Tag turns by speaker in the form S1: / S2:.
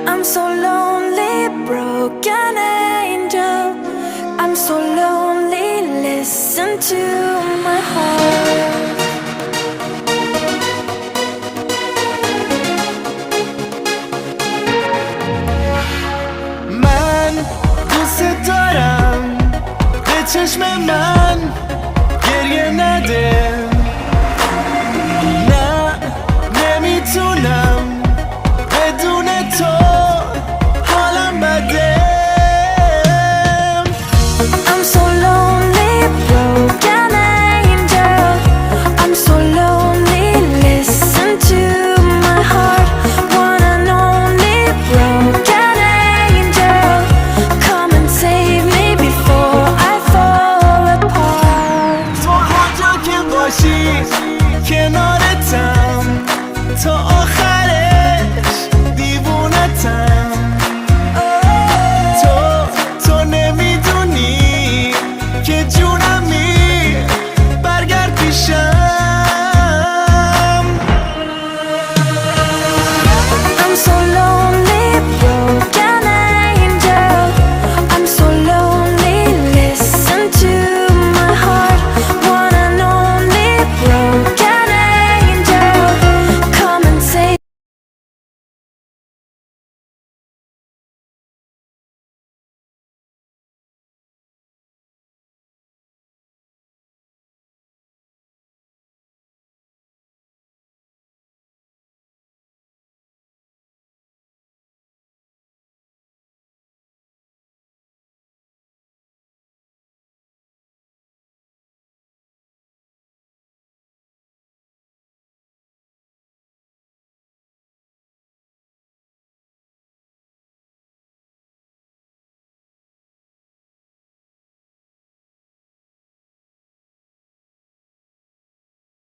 S1: I'm so lonely, broken angel. I'm so lonely, listen to my heart.
S2: من دوست دارم به چشم من گریه نده، نه نمیتونم بدون تو حالم بده.
S1: I'm so lonely, broken angel. I'm so lonely, listen to my heart. One and only broken angel. Come and save me before I fall apart.
S2: تو هر جا که باشی کنارتم تا آخر